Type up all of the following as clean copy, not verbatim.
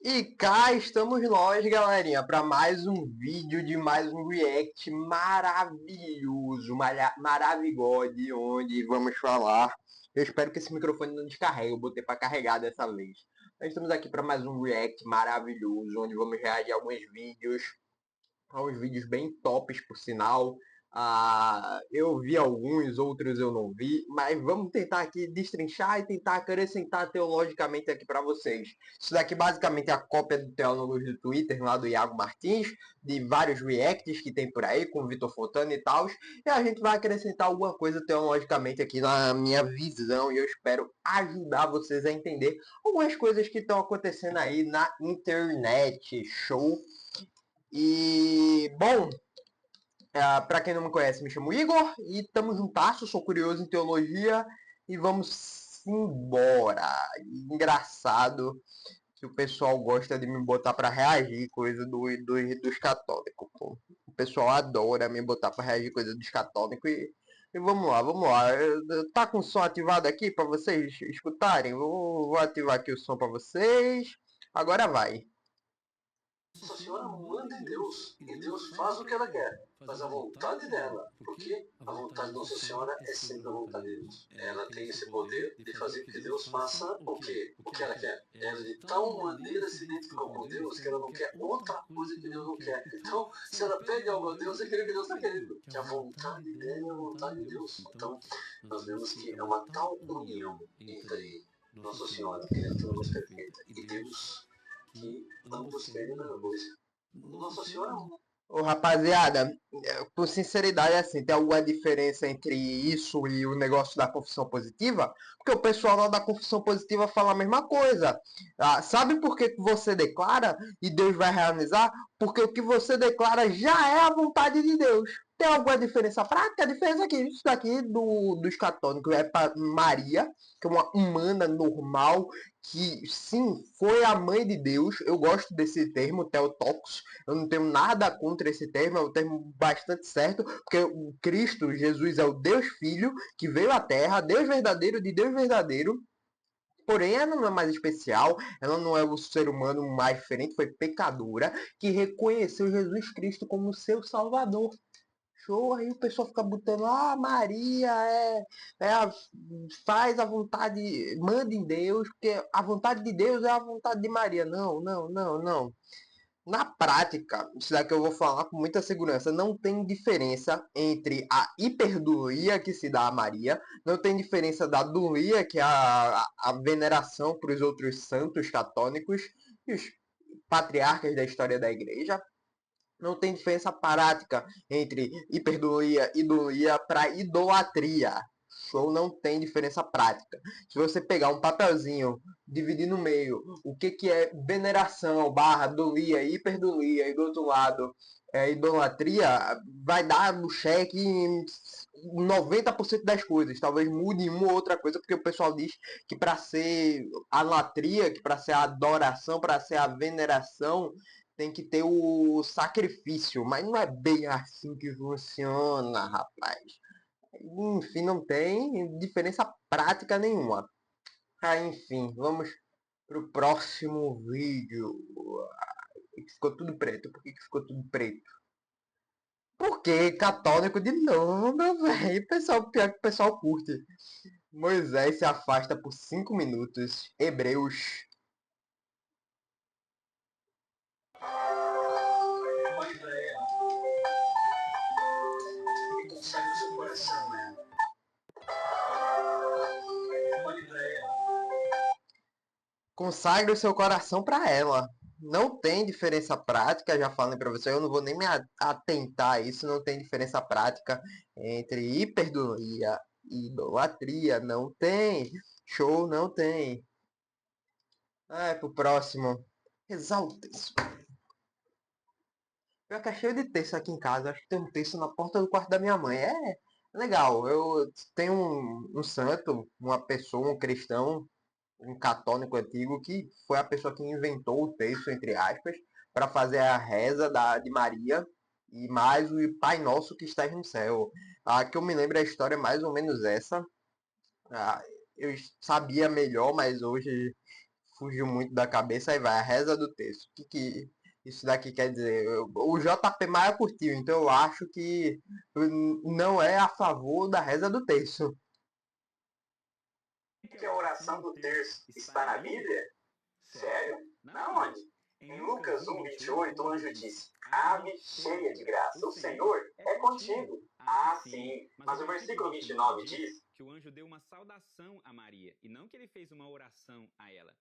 E cá estamos nós, galerinha, para mais um vídeo de mais um react maravilhoso, maravigode, onde vamos falar. Eu espero que esse microfone não descarregue, eu botei para carregar dessa vez. Nós estamos aqui para mais um react maravilhoso, onde vamos reagir a alguns vídeos, a uns vídeos bem tops, por sinal. Eu vi alguns, outros eu não vi, mas vamos tentar aqui destrinchar e tentar acrescentar teologicamente aqui para vocês. Isso daqui basicamente é a cópia do Teólogos do Twitter, lá do Iago Martins, de vários reacts que tem por aí, com o Vitor Fontana e tal, e a gente vai acrescentar alguma coisa teologicamente aqui na minha visão, e eu espero ajudar vocês a entender algumas coisas que estão acontecendo aí na internet. Show? E, bom, para quem não me conhece, me chamo Igor e estamos juntasso, sou curioso em teologia e vamos embora. Engraçado que o pessoal gosta de me botar para reagir coisa dos católicos. Pô. O pessoal adora me botar para reagir coisa dos católicos e vamos lá, vamos lá. Tá com o som ativado aqui para vocês escutarem? Vou ativar aqui o som para vocês. Agora vai. Nossa Senhora manda em Deus e Deus faz o que ela quer, faz a vontade dela, porque a vontade de Nossa Senhora é sempre a vontade de Deus. Ela tem esse poder de fazer com que Deus faça o quê? O que ela quer. Ela de tal maneira se identificou com Deus que ela não quer outra coisa que Deus não quer. Então, se ela pede algo a Deus, é aquilo que Deus está querendo, que a vontade dela é a vontade de Deus. Então, nós vemos que é uma tal união entre Nossa Senhora, criatura mais perfeita, e Deus, que ambos querem a luz. Nossa Senhora. Ô, rapaziada, com sinceridade, assim, tem alguma diferença entre isso e o negócio da confissão positiva? Porque o pessoal lá da confissão positiva fala a mesma coisa. Sabe por que você declara e Deus vai realizar? Porque o que você declara já é a vontade de Deus. Tem alguma diferença prática? A diferença aqui, isso daqui dos católicos é para Maria, que é uma humana normal, que sim, foi a mãe de Deus. Eu gosto desse termo, Theotokos. Eu não tenho nada contra esse termo, é um termo bastante certo, porque o Cristo, Jesus, é o Deus Filho que veio à Terra, Deus verdadeiro de Deus verdadeiro. Porém, ela não é mais especial, ela não é o ser humano mais diferente, foi pecadora, que reconheceu Jesus Cristo como seu Salvador. Show, aí o pessoal fica botando, Maria faz a vontade, manda em Deus, porque a vontade de Deus é a vontade de Maria. Não, não, não, não. Na prática, isso daqui eu vou falar com muita segurança, não tem diferença entre a hiperdulia que se dá a Maria, não tem diferença da dulia, que é a veneração para os outros santos católicos e os patriarcas da história da igreja. Não tem diferença prática entre hiperdulia e dulia para idolatria. Show, não tem diferença prática. Se você pegar um papelzinho, dividir no meio o que é veneração, barra, dulia, hiperdulia, e do outro lado idolatria, vai dar no cheque em 90% das coisas. Talvez mude uma ou outra coisa, porque o pessoal diz que para ser a latria, que para ser a adoração, para ser a veneração, tem que ter o sacrifício, mas não é bem assim que funciona, rapaz. Enfim, não tem diferença prática nenhuma. Enfim, vamos pro próximo vídeo. Ficou tudo preto. Por que ficou tudo preto? Porque católico de novo, meu velho. Pessoal, pior que o pessoal curte. Moisés se afasta por 5 minutos. Hebreus. Olhe para ela. E consagre o seu coração a ela. Olhe para ela. Consagre o seu coração para ela. Não tem diferença prática, já falei para você, eu não vou nem me atentar a isso, não tem diferença prática entre hiperdulia e idolatria, não tem. Show, não tem. Pro próximo. Exalta-se. Eu que é cheio de texto aqui em casa, acho que tem um texto na porta do quarto da minha mãe. É legal, eu tenho um santo, uma pessoa, um cristão, um católico antigo que foi a pessoa que inventou o texto, entre aspas, para fazer a reza de Maria e mais o Pai Nosso que estás no céu. Que eu me lembro a história é mais ou menos essa. Eu sabia melhor, mas hoje fugiu muito da cabeça, aí vai, a reza do texto. O que isso daqui quer dizer? O JP Maia curtiu, então eu acho que não é a favor da reza do texto. Que a oração do terço está na Bíblia? Sério? Na onde? Em Lucas 1:28, o anjo disse: Ave cheia de graça, o Senhor é contigo. Ah, sim. Mas o versículo 29 diz que o anjo deu uma saudação a Maria e não que ele fez uma oração a ela.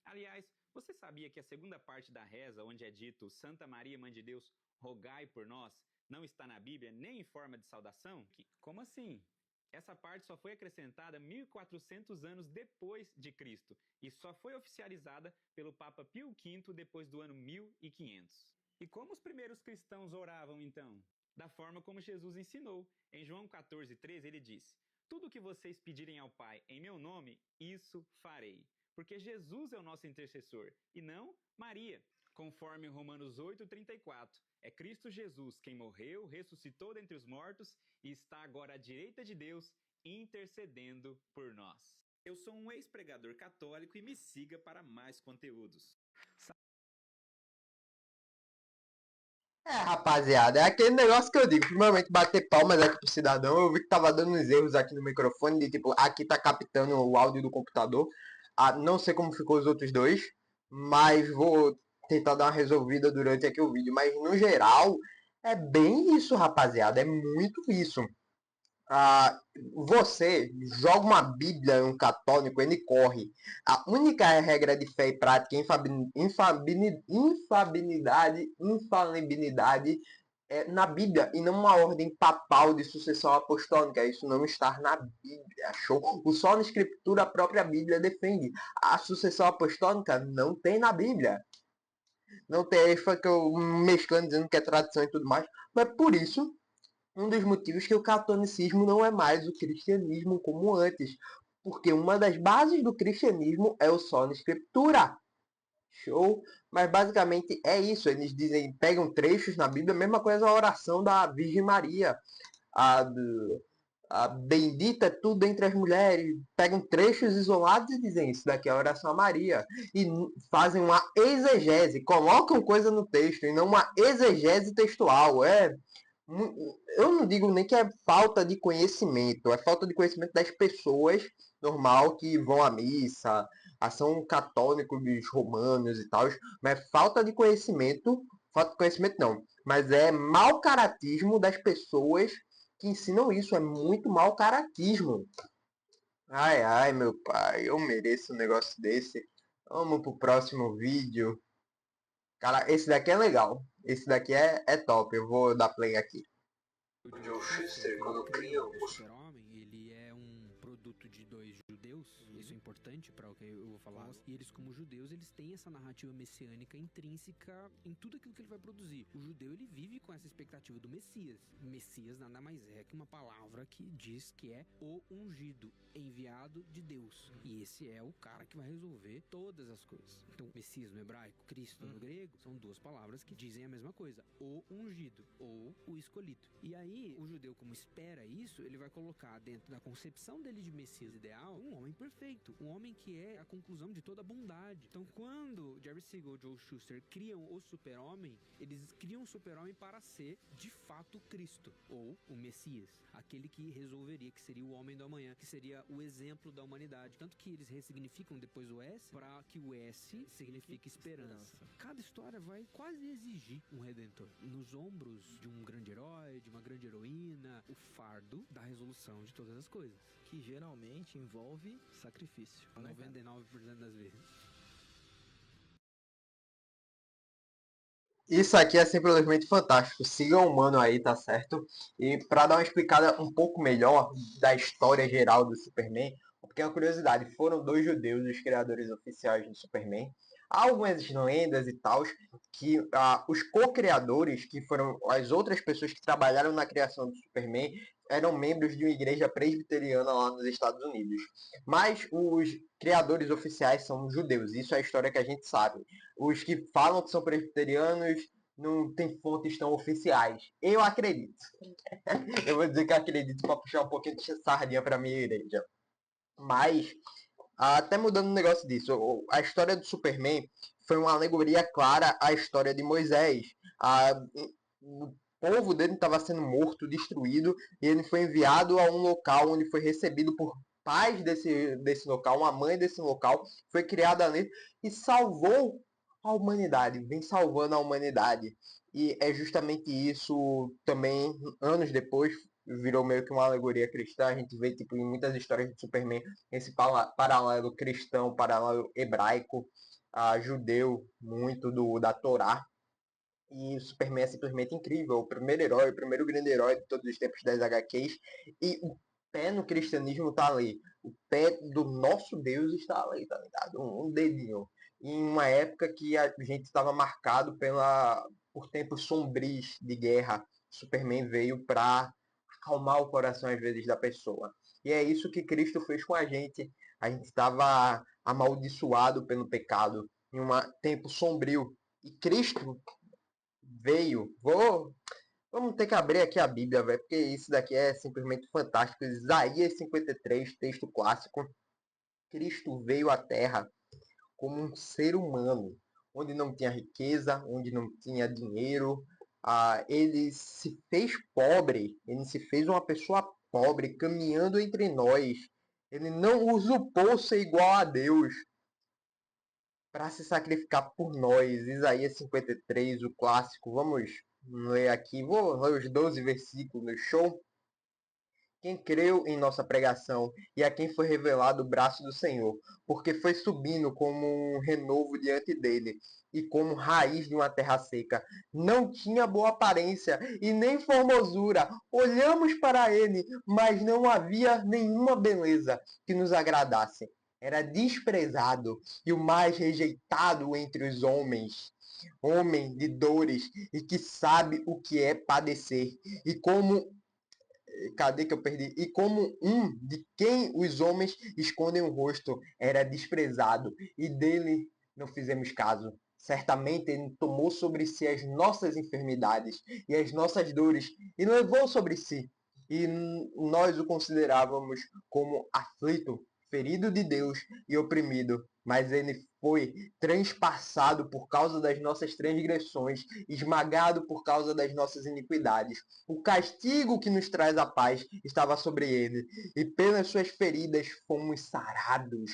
Aliás, você sabia que a segunda parte da reza, onde é dito Santa Maria, Mãe de Deus, rogai por nós, não está na Bíblia nem em forma de saudação? Como assim? Essa parte só foi acrescentada 1400 anos depois de Cristo e só foi oficializada pelo Papa Pio V depois do ano 1500. E como os primeiros cristãos oravam então? Da forma como Jesus ensinou. Em João 14:13 ele disse: tudo o que vocês pedirem ao Pai em meu nome, isso farei. Porque Jesus é o nosso intercessor e não Maria. Conforme Romanos 8:34, é Cristo Jesus quem morreu, ressuscitou dentre os mortos e está agora à direita de Deus, intercedendo por nós. Eu sou um ex-pregador católico e me siga para mais conteúdos. Rapaziada, é aquele negócio que eu digo, primeiramente bater palmas aqui pro cidadão, eu vi que tava dando uns erros aqui no microfone, de tipo, aqui tá captando o áudio do computador, não sei como ficou os outros dois, mas vou tentar dar uma resolvida durante aqui o vídeo, mas no geral, é bem isso, rapaziada, é muito isso. Você joga uma Bíblia em um católico, ele corre. A única regra de fé e prática, infalibilidade é na Bíblia e não uma ordem papal de sucessão apostólica. Isso não está na Bíblia. Show? O só na Escritura a própria Bíblia defende. A sucessão apostólica não tem na Bíblia. Não tem aí que eu mesclando dizendo que é tradição e tudo mais. Mas por isso um dos motivos que o catolicismo não é mais o cristianismo como antes. Porque uma das bases do cristianismo é o só na escritura. Show? Mas basicamente é isso. Eles dizem, pegam trechos na Bíblia, a mesma coisa a oração da Virgem Maria. A, a bendita é tudo entre as mulheres. Pegam trechos isolados e dizem, isso daqui é a oração a Maria. E fazem uma exegese, colocam coisa no texto e não uma exegese textual. Eu não digo nem que é falta de conhecimento, é falta de conhecimento das pessoas normal que vão à missa, são católicos romanos e tal, mas falta de conhecimento não, mas é mau caratismo das pessoas que ensinam isso, é muito mau caratismo. Ai, ai, meu pai, eu mereço um negócio desse. Vamos pro próximo vídeo. Cara, esse daqui é legal. Esse daqui é top. Eu vou dar play aqui. o Joe Shuster, quando cria o Super-Homem, ele é um produto de dois judeus, isso é importante para o que eu vou falar, e eles como judeus, eles têm essa narrativa messiânica intrínseca em tudo aquilo que ele vai produzir. O judeu, ele vive com essa expectativa do Messias. Messias nada mais é que uma palavra que diz que é o ungido, enviado de Deus, e esse é o cara que vai resolver todas as coisas. Então, Messias no hebraico, Cristo no grego, são duas palavras que dizem a mesma coisa, o ungido ou o escolhido. E aí, o judeu, como espera isso, ele vai colocar dentro da concepção dele de Messias ideal, um homem perfeito, um homem que é a conclusão de toda a bondade. Então, quando Jerry Siegel e Joe Shuster criam o super-homem, eles criam o super-homem para ser, de fato, Cristo, ou o Messias, aquele que resolveria, que seria o homem do amanhã, que seria o exemplo da humanidade. Tanto que eles ressignificam depois o S, para que o S signifique esperança. Cada história vai quase exigir um redentor. Nos ombros de um grande herói, de uma grande heroína, o fardo da resolução de todas as coisas, que geralmente envolve sacrifício, 99% das vezes. Isso aqui é simplesmente fantástico. Sigam o mano aí, tá certo? E para dar uma explicada um pouco melhor da história geral do Superman, porque é uma curiosidade, foram dois judeus os criadores oficiais do Superman. Há algumas lendas e tal que os co-criadores, que foram as outras pessoas que trabalharam na criação do Superman, eram membros de uma igreja presbiteriana lá nos Estados Unidos. Mas os criadores oficiais são judeus, isso é a história que a gente sabe. Os que falam que são presbiterianos não tem fontes tão oficiais. Eu acredito. Eu vou dizer que acredito para puxar um pouquinho de sardinha para minha igreja. Mas Até mudando o negócio disso, a história do Superman foi uma alegoria clara à história de Moisés. O povo dele estava sendo morto, destruído, e ele foi enviado a um local onde foi recebido por pais desse local, uma mãe desse local, foi criada ali e salvou a humanidade, vem salvando a humanidade. E é justamente isso também, anos depois, virou meio que uma alegoria cristã. A gente vê tipo, em muitas histórias de Superman esse paralelo cristão, paralelo hebraico, judeu, muito da Torá. E o Superman é simplesmente incrível, o primeiro herói, o primeiro grande herói de todos os tempos das HQs. E o pé no cristianismo tá ali. O pé do nosso Deus está ali, tá ligado? Um dedinho. Em uma época que a gente estava marcado por tempos sombrios de guerra, Superman veio para acalmar o coração às vezes da pessoa. E é isso que Cristo fez com a gente. A gente estava amaldiçoado pelo pecado em um tempo sombrio. E Cristo veio. Vamos ter que abrir aqui a Bíblia, velho, porque isso daqui é simplesmente fantástico. Isaías 53, texto clássico. Cristo veio à Terra como um ser humano, onde não tinha riqueza, onde não tinha dinheiro. Ele se fez pobre, ele se fez uma pessoa pobre, caminhando entre nós. Ele não usurpou ser igual a Deus para se sacrificar por nós. Isaías 53, o clássico. Vamos ler aqui. Vou ler os 12 versículos. Show? Quem creu em nossa pregação e a quem foi revelado o braço do Senhor, porque foi subindo como um renovo diante dele e como raiz de uma terra seca. Não tinha boa aparência e nem formosura. Olhamos para ele, mas não havia nenhuma beleza que nos agradasse. Era desprezado e o mais rejeitado entre os homens. Homem de dores e que sabe o que é padecer. E como cadê que eu perdi? E como um de quem os homens escondem o rosto, era desprezado, e dele não fizemos caso. Certamente ele tomou sobre si as nossas enfermidades e as nossas dores, e levou sobre si. E nós o considerávamos como aflito, ferido de Deus e oprimido, mas ele foi transpassado por causa das nossas transgressões, esmagado por causa das nossas iniquidades. O castigo que nos traz a paz estava sobre ele, e pelas suas feridas fomos sarados.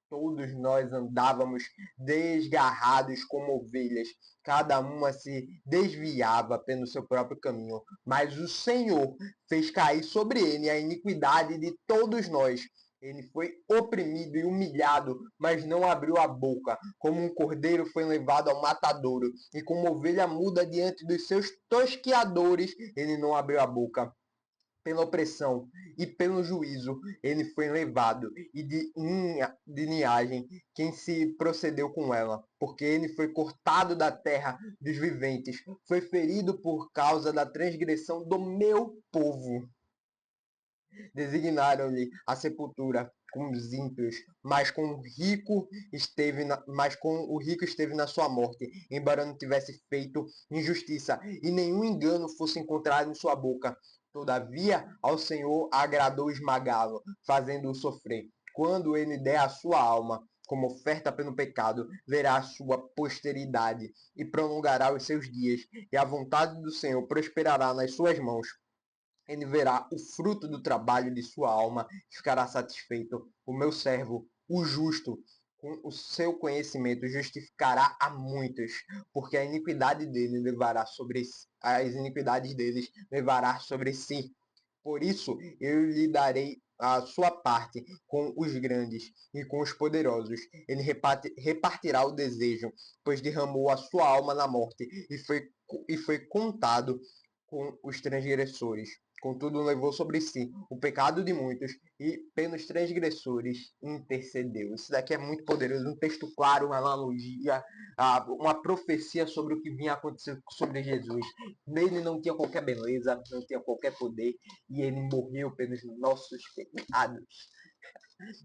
Todos nós andávamos desgarrados como ovelhas, cada uma se desviava pelo seu próprio caminho, mas o Senhor fez cair sobre ele a iniquidade de todos nós. Ele foi oprimido e humilhado, mas não abriu a boca. Como um cordeiro foi levado ao matadouro, e como ovelha muda diante dos seus tosqueadores, ele não abriu a boca. Pela opressão e pelo juízo ele foi levado, e de linhagem quem se procedeu com ela, porque ele foi cortado da terra dos viventes, foi ferido por causa da transgressão do meu povo. Designaram-lhe a sepultura com os ímpios, mas com o rico esteve na sua morte, embora não tivesse feito injustiça e nenhum engano fosse encontrado em sua boca. Todavia, ao Senhor agradou esmagá-lo, fazendo-o sofrer. Quando ele der a sua alma como oferta pelo pecado, verá a sua posteridade e prolongará os seus dias, e a vontade do Senhor prosperará nas suas mãos. Ele verá o fruto do trabalho de sua alma e ficará satisfeito. O meu servo, o justo, com o seu conhecimento justificará a muitos, porque a iniquidade dele levará sobre as iniquidades deles levará sobre si. Por isso eu lhe darei a sua parte com os grandes e com os poderosos. Ele repartirá o desejo, pois derramou a sua alma na morte e foi contado com os transgressores. Contudo, levou sobre si o pecado de muitos e pelos transgressores intercedeu. Isso daqui é muito poderoso, um texto claro, uma analogia, uma profecia sobre o que vinha acontecendo sobre Jesus. Nele não tinha qualquer beleza, não tinha qualquer poder, e ele morreu pelos nossos pecados.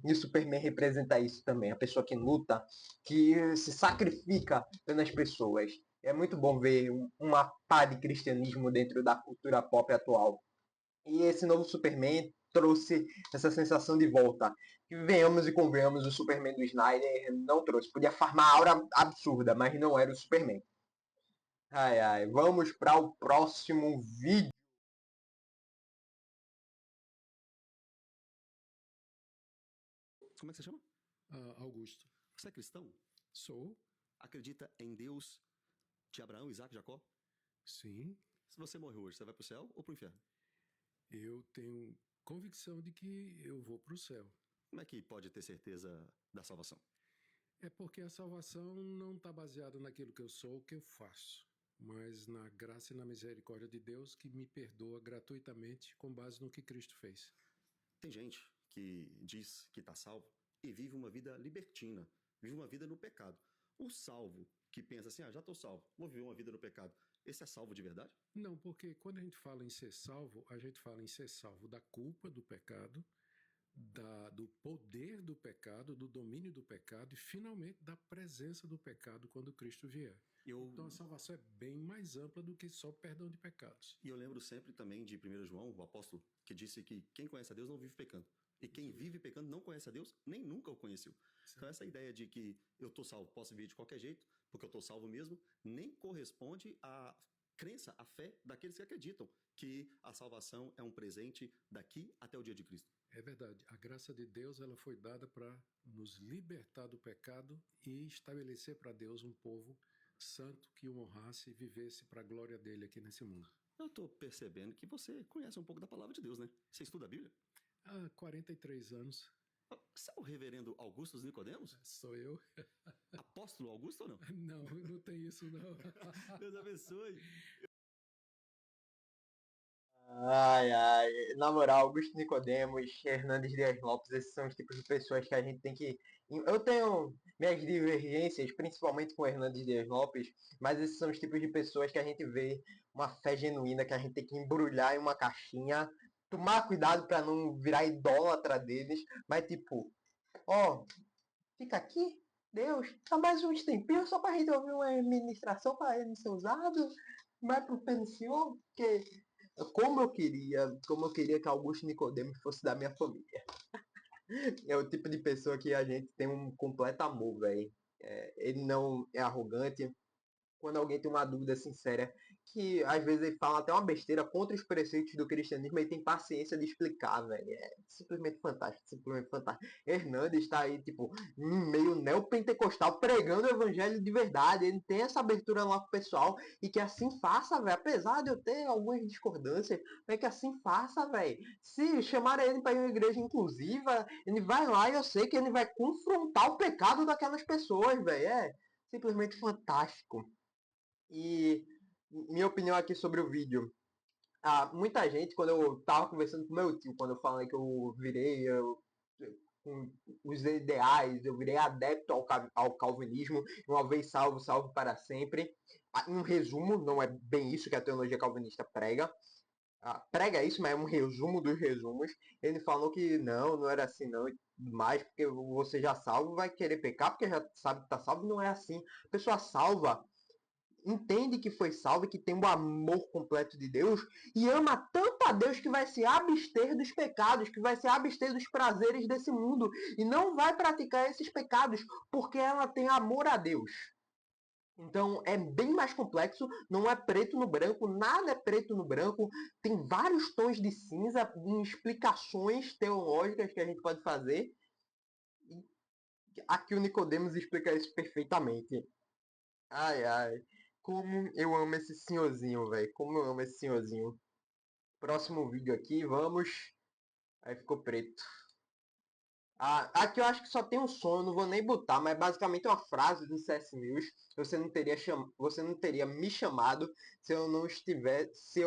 E o Superman representa isso também, a pessoa que luta, que se sacrifica pelas pessoas. É muito bom ver uma pá de cristianismo dentro da cultura pop atual. E esse novo Superman trouxe essa sensação de volta. Que venhamos e convenhamos, o Superman do Snyder não trouxe. Podia farmar aura absurda, mas não era o Superman. Ai, ai. Vamos para o próximo vídeo. Como é que você chama? Augusto. Você é cristão? Sou? Acredita em Deus de Abraão, Isaac e Jacó? Sim. Se você morrer hoje, você vai para o céu ou para o inferno? Eu tenho convicção de que eu vou para o céu. Como é que pode ter certeza da salvação? É porque a salvação não está baseada naquilo que eu sou ou que eu faço, mas na graça e na misericórdia de Deus que me perdoa gratuitamente com base no que Cristo fez. Tem gente que diz que está salvo e vive uma vida libertina, vive uma vida no pecado. O salvo que pensa assim, já estou salvo, vou viver uma vida no pecado, esse é salvo de verdade? Não, porque quando a gente fala em ser salvo, a gente fala em ser salvo da culpa do pecado, do poder do pecado, do domínio do pecado e, finalmente, da presença do pecado quando Cristo vier. Então, a salvação é bem mais ampla do que só perdão de pecados. E eu lembro sempre também de 1 João, o apóstolo, que disse que quem conhece a Deus não vive pecando. E quem vive pecando não conhece a Deus, nem nunca o conheceu. Certo. Então, essa ideia de que eu estou salvo, posso viver de qualquer jeito, porque eu estou salvo mesmo, nem corresponde à crença, à fé daqueles que acreditam que a salvação é um presente daqui até o dia de Cristo. É verdade. A graça de Deus ela foi dada para nos libertar do pecado e estabelecer para Deus um povo santo que o honrasse e vivesse para a glória dele aqui nesse mundo. Eu estou percebendo que você conhece um pouco da palavra de Deus, né? Você estuda a Bíblia? Há 43 anos. Você é o reverendo Augusto Nicodemos? Sou eu. Apóstolo Augusto ou não? Não, não tem isso não. Deus abençoe. Ai, ai. Na moral, Augusto Nicodemos, Hernandes Dias Lopes, esses são os tipos de pessoas que a gente tem que... Eu tenho minhas divergências, principalmente com Hernandes Dias Lopes, mas esses são os tipos de pessoas que a gente vê uma fé genuína, que a gente tem que embrulhar em uma caixinha, tomar cuidado para não virar idólatra deles, mas tipo, fica aqui, Deus, dá mais uns tempinhos só pra gente ouvir uma administração para ele ser usado, vai pro pé do Senhor, porque... Como eu queria que Augusto Nicodemos fosse da minha família. É o tipo de pessoa que a gente tem um completo amor, velho. Ele não é arrogante. Quando alguém tem uma dúvida sincera, que às vezes ele fala até uma besteira contra os preceitos do cristianismo, ele tem paciência de explicar, velho. É simplesmente fantástico, simplesmente fantástico. Hernandes está aí, tipo, meio neopentecostal, pregando o evangelho de verdade. Ele tem essa abertura lá pro pessoal e que assim faça, velho. Apesar de eu ter algumas discordâncias, é que assim faça, velho. Se chamarem ele para ir uma igreja inclusiva, ele vai lá e eu sei que ele vai confrontar o pecado daquelas pessoas, velho. É simplesmente fantástico. E minha opinião aqui sobre o vídeo. Muita gente, quando eu tava conversando com meu tio, quando eu falei que com os ideais, eu virei adepto ao calvinismo, uma vez salvo, salvo para sempre. Em um resumo, não é bem isso que a teologia calvinista prega. Prega isso, mas é um resumo dos resumos. Ele falou que não era assim não, mais porque você já salvo vai querer pecar porque já sabe que tá salvo, não é assim. A pessoa salva entende que foi salvo, que tem o amor completo de Deus e ama tanto a Deus que vai se abster dos pecados, que vai se abster dos prazeres desse mundo e não vai praticar esses pecados porque ela tem amor a Deus. Então é bem mais complexo, não é preto no branco, nada é preto no branco, tem vários tons de cinza, explicações teológicas que a gente pode fazer. E aqui o Nicodemos explica isso perfeitamente. Ai, ai. Como eu amo esse senhorzinho, velho. Como eu amo esse senhorzinho. Próximo vídeo aqui, vamos. Aí ficou preto. Aqui eu acho que só tem um som, eu não vou nem botar, mas basicamente é uma frase do C.S. Lewis. Você não teria me chamado se eu não estivesse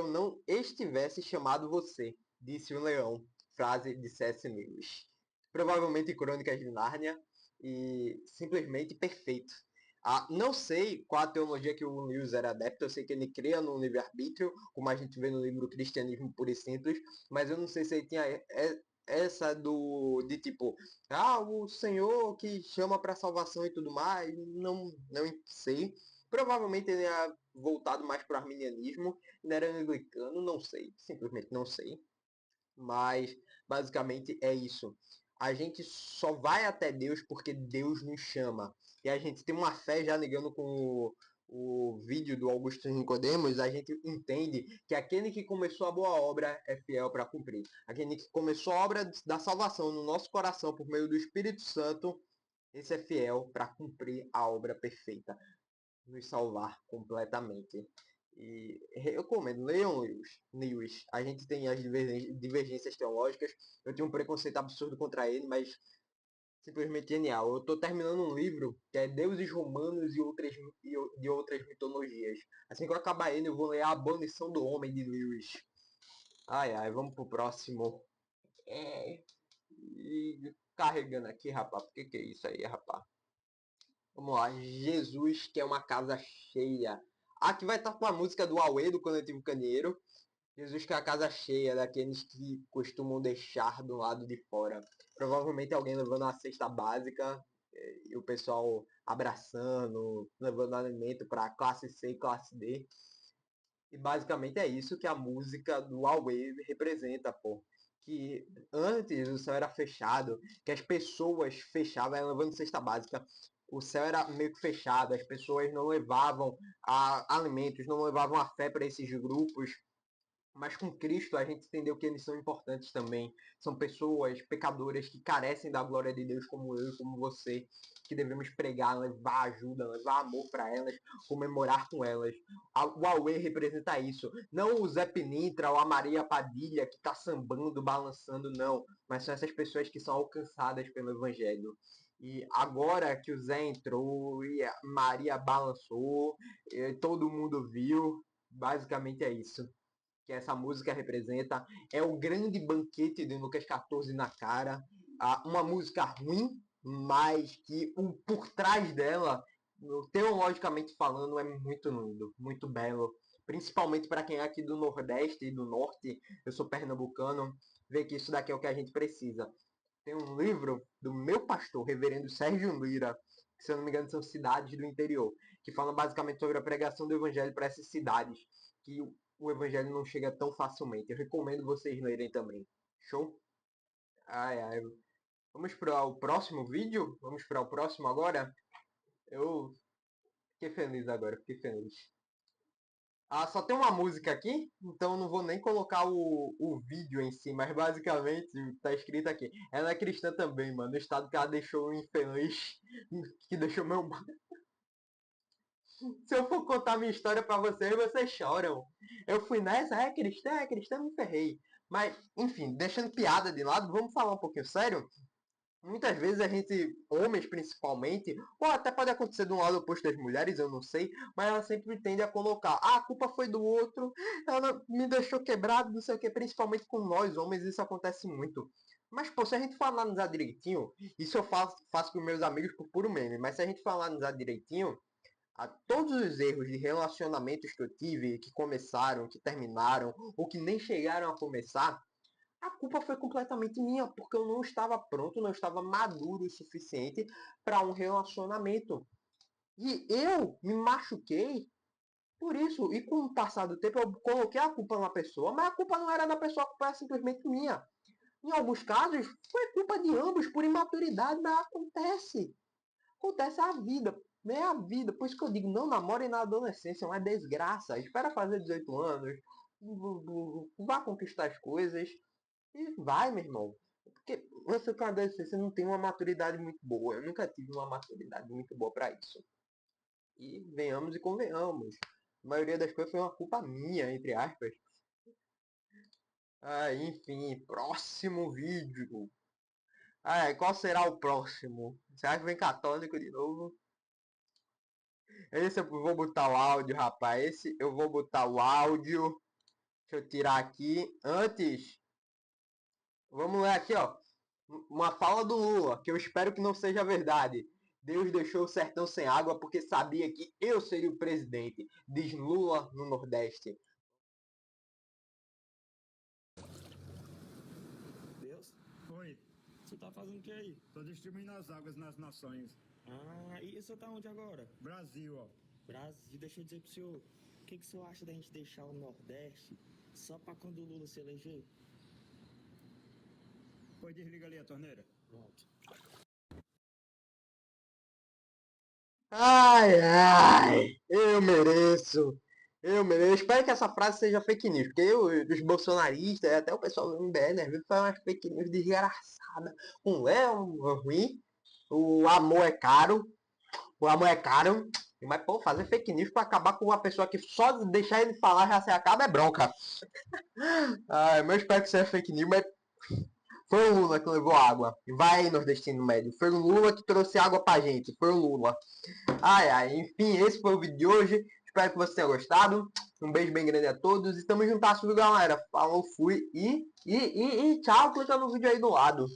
chamado você, disse o leão. Frase de C.S. Lewis. Provavelmente Crônicas de Nárnia e simplesmente perfeito. Não sei qual a teologia que o Lewis era adepto, eu sei que ele cria no livre-arbítrio, como a gente vê no livro Cristianismo Puro e Simples, mas eu não sei se ele tinha essa de tipo, o Senhor que chama para salvação e tudo mais, não sei. Provavelmente ele é voltado mais para o arminianismo, ele era anglicano, não sei, simplesmente não sei. Mas basicamente é isso. A gente só vai até Deus porque Deus nos chama. E a gente tem uma fé, já ligando com o vídeo do Augusto Nicodemos, a gente entende que aquele que começou a boa obra é fiel para cumprir. Aquele que começou a obra da salvação no nosso coração por meio do Espírito Santo, esse é fiel para cumprir a obra perfeita, nos salvar completamente. E eu recomendo, leiam Lewis. A gente tem as divergências teológicas. Eu tenho um preconceito absurdo contra ele, mas simplesmente genial. Eu estou terminando um livro que é Deuses Romanos e outras mitologias. Assim que eu acabar ele, eu vou ler A Abolição do Homem de Lewis. Ai, ai, vamos pro próximo. E carregando aqui, rapaz. Por que é isso aí, rapaz? Vamos lá. Jesus quer uma casa cheia. Aqui vai estar com a música do Aue, do Coletivo Candeeiro. Jesus quer a casa cheia daqueles que costumam deixar do lado de fora. Provavelmente alguém levando a cesta básica e o pessoal abraçando, levando alimento para classe C e classe D. E basicamente é isso que a música do Aue representa, pô. Que antes o céu era fechado, que as pessoas fechavam, levando cesta básica. O céu era meio que fechado, as pessoas não levavam alimentos, não levavam a fé para esses grupos. Mas com Cristo a gente entendeu que eles são importantes também. São pessoas pecadoras que carecem da glória de Deus, como eu e como você, que devemos pregar, levar ajuda, levar amor para elas, comemorar com elas. O Aue representa isso. Não o Zé Pinintra ou a Maria Padilha que está sambando, balançando, não. Mas são essas pessoas que são alcançadas pelo Evangelho. E agora que o Zé entrou e a Maria balançou, todo mundo viu, basicamente é isso que essa música representa. É o grande banquete de Lucas 14 na cara. Uma música ruim, mas que por trás dela, teologicamente falando, é muito lindo, muito belo. Principalmente para quem é aqui do Nordeste e do Norte, eu sou pernambucano, ver que isso daqui é o que a gente precisa. Tem um livro do meu pastor, reverendo Sérgio Lira, que se eu não me engano são cidades do interior, que fala basicamente sobre a pregação do evangelho para essas cidades, que o evangelho não chega tão facilmente. Eu recomendo vocês lerem também. Show? Ai, ai. Vamos para o próximo vídeo? Vamos para o próximo agora? Eu fiquei feliz agora, fiquei feliz. Só tem uma música aqui, então não vou nem colocar o vídeo em si, mas basicamente tá escrito aqui. Ela é cristã também, mano. O estado que ela deixou infeliz, que deixou meu... Se eu for contar minha história pra vocês, vocês choram. Eu fui nessa, é cristã, me ferrei. Mas, enfim, deixando piada de lado, vamos falar um pouquinho sério. Muitas vezes a gente, homens principalmente, ou até pode acontecer de um lado oposto das mulheres, eu não sei, mas ela sempre tende a colocar, a culpa foi do outro, ela me deixou quebrado, não sei o que, principalmente com nós homens, isso acontece muito. Mas, pô, se a gente for analisar direitinho, isso eu faço com meus amigos por puro meme, mas se a gente for analisar direitinho, todos os erros de relacionamentos que eu tive, que começaram, que terminaram, ou que nem chegaram a começar, a culpa foi completamente minha, porque eu não estava pronto, não estava maduro o suficiente para um relacionamento. E eu me machuquei por isso. E com o passar do tempo, eu coloquei a culpa na pessoa, mas a culpa não era da pessoa, a culpa era simplesmente minha. Em alguns casos, foi culpa de ambos por imaturidade, mas acontece. Acontece a vida. É a vida. Por isso que eu digo, não namorem na adolescência, é uma desgraça. Espera fazer 18 anos, vá conquistar as coisas. E vai, meu irmão. Porque você com a adolescência não tem uma maturidade muito boa. Eu nunca tive uma maturidade muito boa para isso. E venhamos e convenhamos. A maioria das coisas foi uma culpa minha, entre aspas. Enfim, próximo vídeo. Qual será o próximo? Será que vem católico de novo? Esse eu vou botar o áudio, rapaz. Esse eu vou botar o áudio. Deixa eu tirar aqui. Antes, vamos ler aqui, ó. Uma fala do Lula, que eu espero que não seja verdade. Deus deixou o sertão sem água porque sabia que eu seria o presidente. Diz Lula no Nordeste. Deus? Oi, Você tá fazendo o que aí? tô distribuindo as águas nas nações. E você tá onde agora? Brasil, ó. Brasil, deixa eu dizer pro senhor. O que o senhor acha da gente deixar o Nordeste só pra quando o Lula se eleger? Pois desliga ali a torneira. Volto. Ai, ai, eu mereço. Eu mereço. Espero que essa frase seja fake news, porque os bolsonaristas, até o pessoal do MBL, né, viu, faz umas fake news desgraçadas. É ruim, o amor é caro, mas, pô, fazer fake news pra acabar com uma pessoa que só deixar ele falar já se acaba é bronca. Ai, mas eu espero que seja fake news, mas foi o Lula que levou água. Vai, nordestino médio. Foi o Lula que trouxe água pra gente. Foi o Lula. Ai, ai. Enfim, esse foi o vídeo de hoje. Espero que você tenha gostado. Um beijo bem grande a todos. Estamos juntados, galera. Falou, fui e tchau. Clica no vídeo aí do lado.